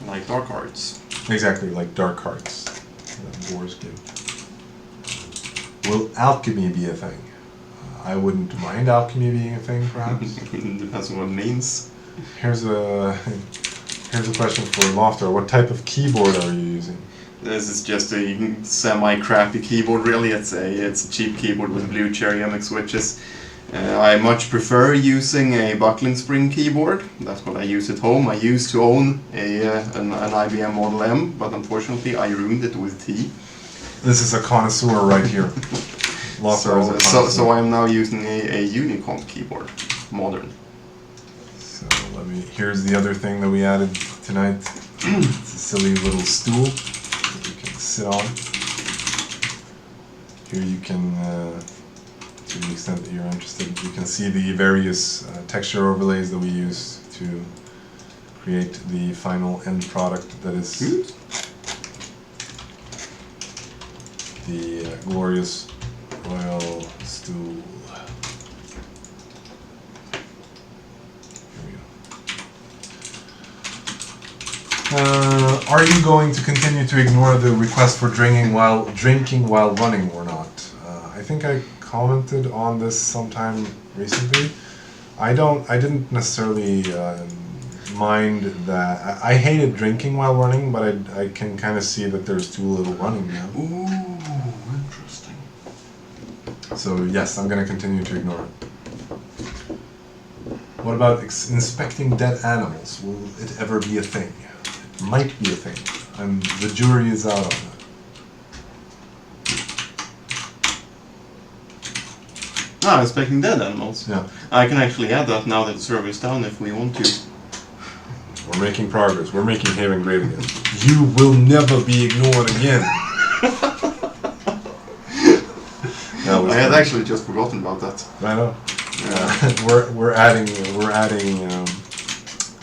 Like dark arts. Exactly, like dark cards that boars give. Will alchemy be a thing? I wouldn't mind alchemy being a thing, perhaps. Depends on what it means. Here's a question for Lofter. What type of keyboard are you using? This is just a semi-crappy keyboard, really. It's a cheap keyboard with blue cherry MX switches. I much prefer using a buckling spring keyboard. That's what I use at home. I used to own an IBM Model M, but unfortunately I ruined it with T. This is a connoisseur right here. Lofter is a connoisseur. So I'm now using a Unicomp keyboard, modern. So here's the other thing that we added tonight. It's a silly little stool that you can sit on. Here you can, to the extent that you're interested, you can see the various texture overlays that we use to create the final end product that is the glorious royal stool. Are you going to continue to ignore the request for drinking while running or not? I think I commented on this sometime recently. I didn't necessarily mind that. I hated drinking while running, but I can kind of see that there's too little running now. Ooh, interesting. So yes, I'm going to continue to ignore it. What about inspecting dead animals? Will it ever be a thing? It might be a thing. The jury is out on that. Ah, inspecting dead animals. Yeah. I can actually add that now that the server is down if we want to. We're making progress. We're making Haven great again. You will never be ignored again. I had actually just forgotten about that. I know. We're adding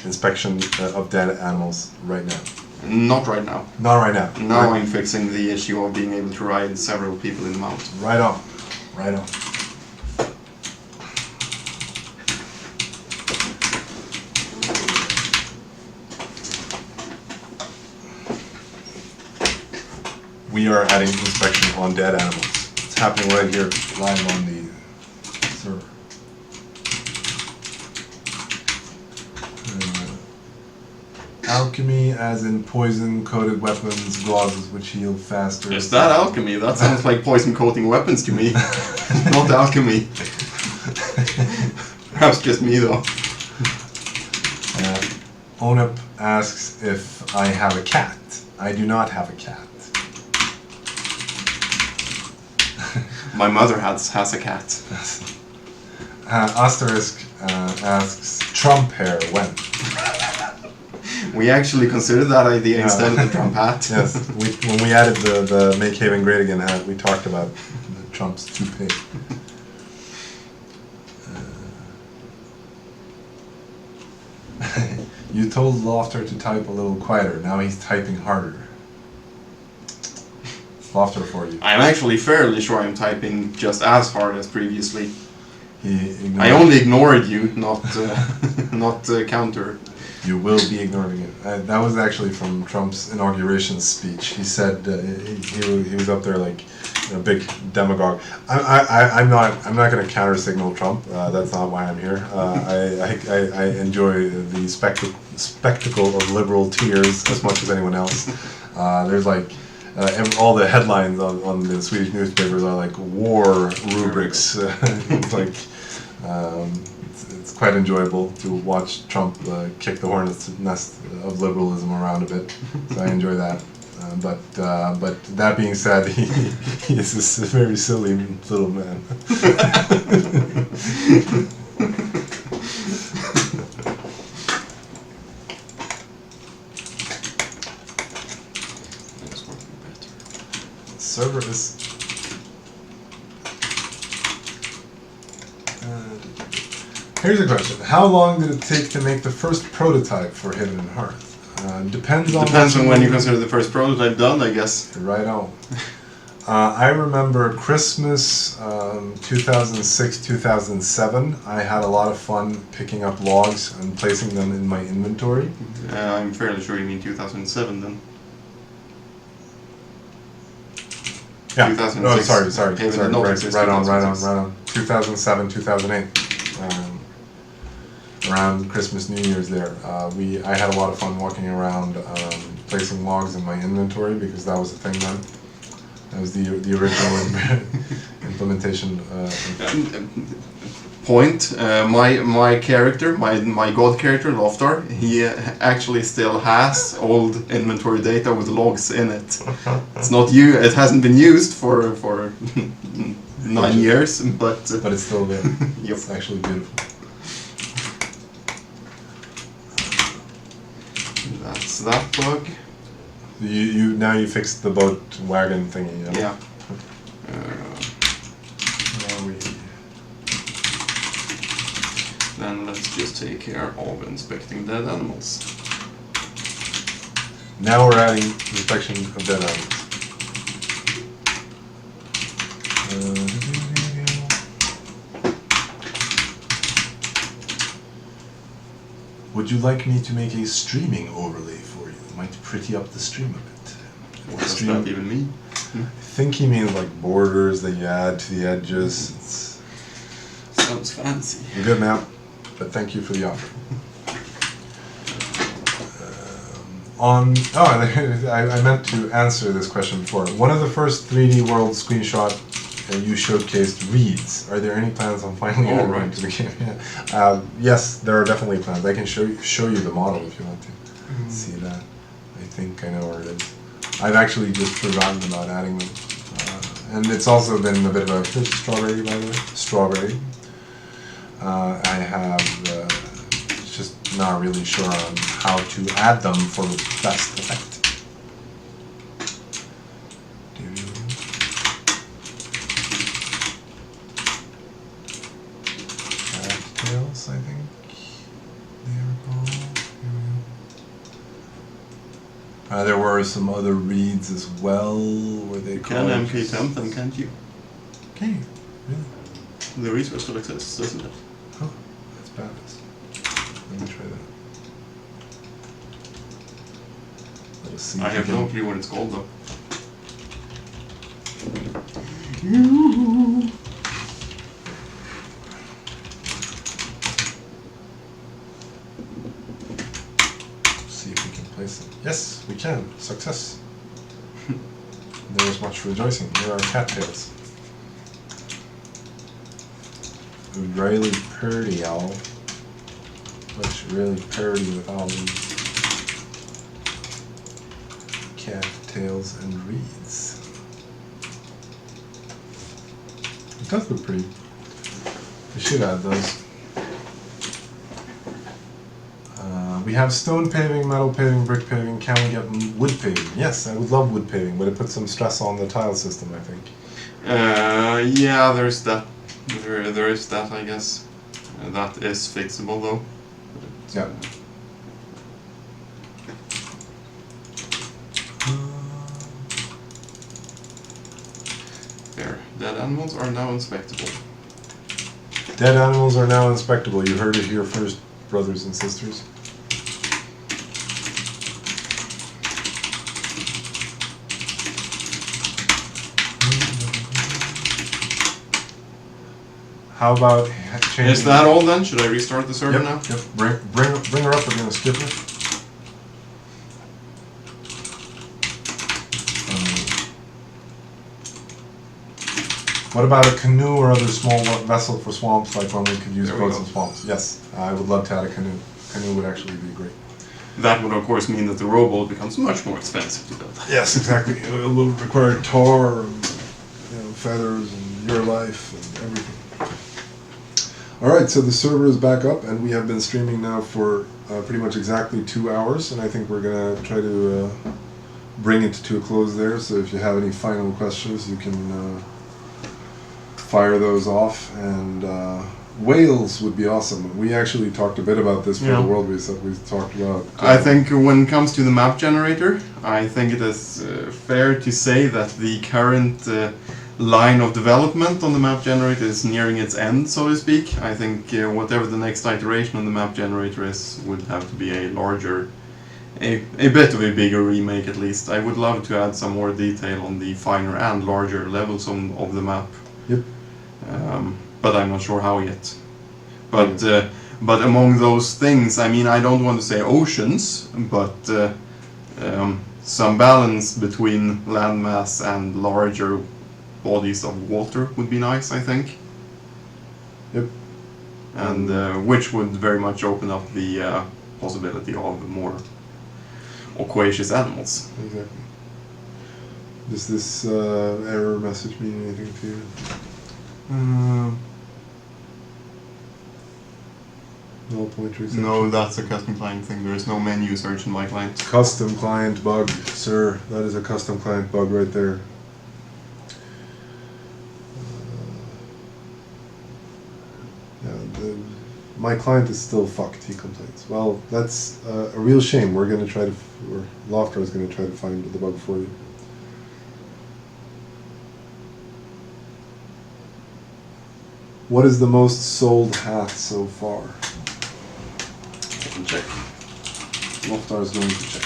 inspection of dead animals right now. Not right now. Not right now. Now Right. I'm fixing the issue of being able to ride several people in the mount. Right on. Right on. We are adding inspection on dead animals. It's happening right here, live on the server. Alchemy, as in poison-coated weapons, glosses which heal faster. Is that alchemy? That sounds like poison coating weapons to me. Not alchemy. Perhaps just me though. Onup asks if I have a cat. I do not have a cat. My mother has a cat. Asterisk asks Trump hair when? We actually considered that idea instead of the Trump hat. Yes, when we added the Make Haven Great Again hat, we talked about Trump's toupee. You told Lofter to type a little quieter. Now he's typing harder. Lofter for you. I'm actually fairly sure I'm typing just as hard as previously. I I only ignored you, not counter. You will be ignored again. That was actually from Trump's inauguration speech. He said he was up there like a big demagogue. I'm not going to counter signal Trump. That's not why I'm here. I enjoy the spectacle of liberal tears as much as anyone else. There's like all the headlines on the Swedish newspapers are like war rubrics. It's like. It's quite enjoyable to watch Trump kick the hornet's nest of liberalism around a bit, so I enjoy that. But that being said, he is this very silly little man. Server is. Here's a question. How long did it take to make the first prototype for Hidden Hearth? Depends on... Depends on when you consider the first prototype done, I guess. Right on. I remember Christmas 2006, 2007. I had a lot of fun picking up logs and placing them in my inventory. I'm fairly sure you mean 2007 then. Yeah. 2006. Oh, sorry. Haven did not exist Right on. 2006. 2007, 2008. Around Christmas, New Year's there. I had a lot of fun walking around placing logs in my inventory because that was the thing then. That was the original implementation. Point. My character, my god character, Loftar, he actually still has old inventory data with logs in it. It's not it hasn't been used for 9 years, but it's still there. Yep. It's actually beautiful. That's that bug. You fixed the boat wagon thingy. Yeah. Then let's just take care of inspecting dead animals. Now we're adding inspection of dead animals. Would you like me to make a streaming overlay for you? It might pretty up the stream a bit. What does that even mean? I think he means like borders that you add to the edges. Sounds fancy. You're good now, but thank you for the offer. I meant to answer this question before. One of the first 3D World screenshot you showcased reads. Are there any plans on finally adding to the game? Yeah. Yes, there are definitely plans. I can show you the model if you want to see that. I think I know where it is. I've actually just forgotten about adding them. And it's also been a bit of a strawberry, by the way. Strawberry. I have just not really sure on how to add them for the best effect. Tails, I think they are called. There were some other reads as well. Were they called? You can MK10 them, can't you? Okay, really? The resource still exists, doesn't it? Oh, that's badass. Let me try that. Let us see. I have no clue what it's called though. See if we can place it. Yes, we can. Success. There was much rejoicing. Here are cattails. Really pretty, y'all. Looks really pretty with all these cattails and reeds. It does look pretty. We should add those. We have stone paving, metal paving, brick paving. Can we get wood paving? Yes, I would love wood paving, but it puts some stress on the tile system, I think. Yeah, there's that. There is that, I guess. That is fixable though. Yeah. There. Dead animals are now inspectable. Dead animals are now inspectable. You heard it here first, brothers and sisters. How about changing... Is that all then? Should I restart the server now? Yep. Bring her up. We're gonna skip her. What about a canoe or other small vessel for swamps, like one we could use boats in swamps? Yes, I would love to add a canoe. Canoe would actually be great. That would of course mean that the rowboat becomes much more expensive to build. Yes, exactly. It will require tar and feathers and your life and everything. Alright, so the server is back up and we have been streaming now for pretty much exactly 2 hours, and I think we're going to try to bring it to a close there, so if you have any final questions you can fire those off, and Wales would be awesome. We actually talked a bit about this for Yeah. the world reset. We talked about. I think when it comes to the map generator, I think it is fair to say that the current line of development on the map generator is nearing its end, so to speak. I think whatever the next iteration on the map generator is would have to be a larger, a bit of a bigger remake at least. I would love to add some more detail on the finer and larger levels of the map. Yep. But I'm not sure how yet. But among those things, I mean, I don't want to say oceans, but some balance between landmass and larger bodies of water would be nice, I think. Yep. And which would very much open up the possibility of more aquatic animals. Exactly. Does this error message mean anything to you? Null pointer exception. No, that's a custom client thing. There is no menu search in my client. Custom client bug, sir. That is a custom client bug right there. My client is still fucked, he complains. Well, that's a real shame. We're going to try to, or Loftar is going to try to find the bug for you. What is the most sold hat so far? I can check. Loftar is going to check.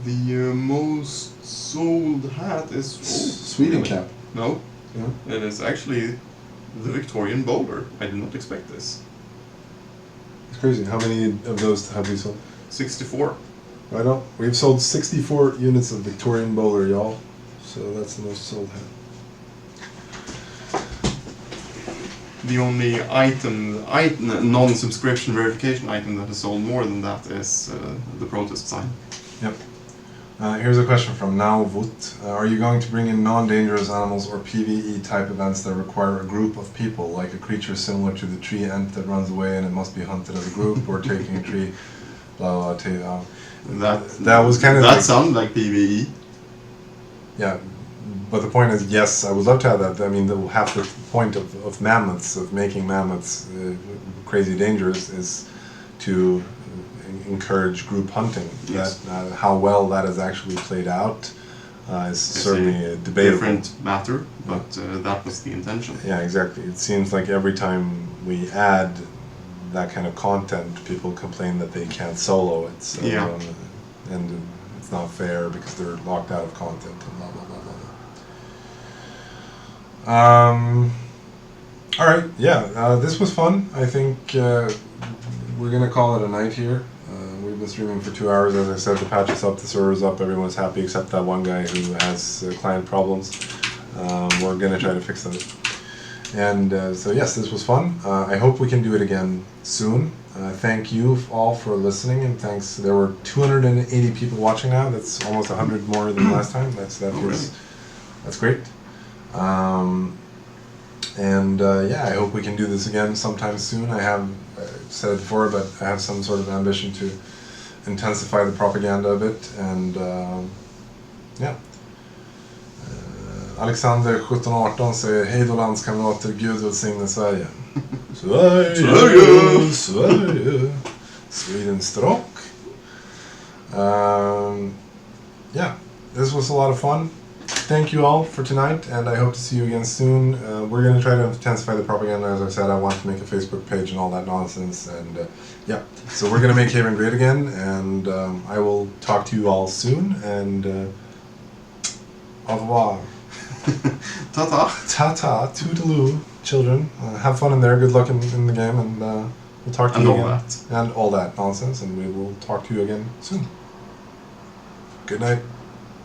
The most sold hat is Sweden really? cap. No, Yeah. it is actually the Victorian bowler. I did not expect this. It's crazy. How many of those have we sold? 64. Right on. We've sold 64 units of Victorian bowler, y'all. So that's the most sold hat. The only non-subscription verification item that is sold more than that is the protest sign. Yep. Here's a question from Nauvut. Are you going to bring in non-dangerous animals or PvE type events that require a group of people, like a creature similar to the tree ant that runs away and it must be hunted as a group, or taking a tree, blah blah blah. That was kind of that like, sounded like PvE. yeah, but the point is, yes, I would love to have that. I mean, half the point of mammoths, of making mammoths crazy dangerous, is to encourage group hunting. Yes. That, how well that has actually played out is certainly a debatable. different matter, but that was the intention. Yeah, exactly. It seems like every time we add that kind of content, people complain that they can't solo it. So, Yeah. And it's not fair because they're locked out of content and blah blah blah blah. All right, yeah, this was fun. I think we're gonna call it a night here. We've been streaming for 2 hours, as I said. The patch is up, the server's up, everyone's happy except that one guy who has client problems. We're gonna try to fix that. And so yes, this was fun. I hope we can do it again soon. Thank you all for listening, and thanks. There were 280 people watching now. That's almost 100 more than last time. That's great. Yeah, I hope we can do this again sometime soon. I have said it before, but I have some sort of ambition to intensify the propaganda a bit, and yeah. Alexander 1718 säger hej då landskamrater, Gud välsigne Sverige. Sverige, Sverige, Sweden Strock. Yeah, this was a lot of fun. Thank you all for tonight, and I hope to see you again soon. We're going to try to intensify the propaganda. As I said, I want to make a Facebook page and all that nonsense, and yeah. So we're going to make Haven great again, and I will talk to you all soon, and au revoir. Ta-ta. Ta-ta, toodaloo, children. Have fun in there, good luck in the game, and we'll talk to you all again. That. And all that nonsense, and we will talk to you again soon. Good night.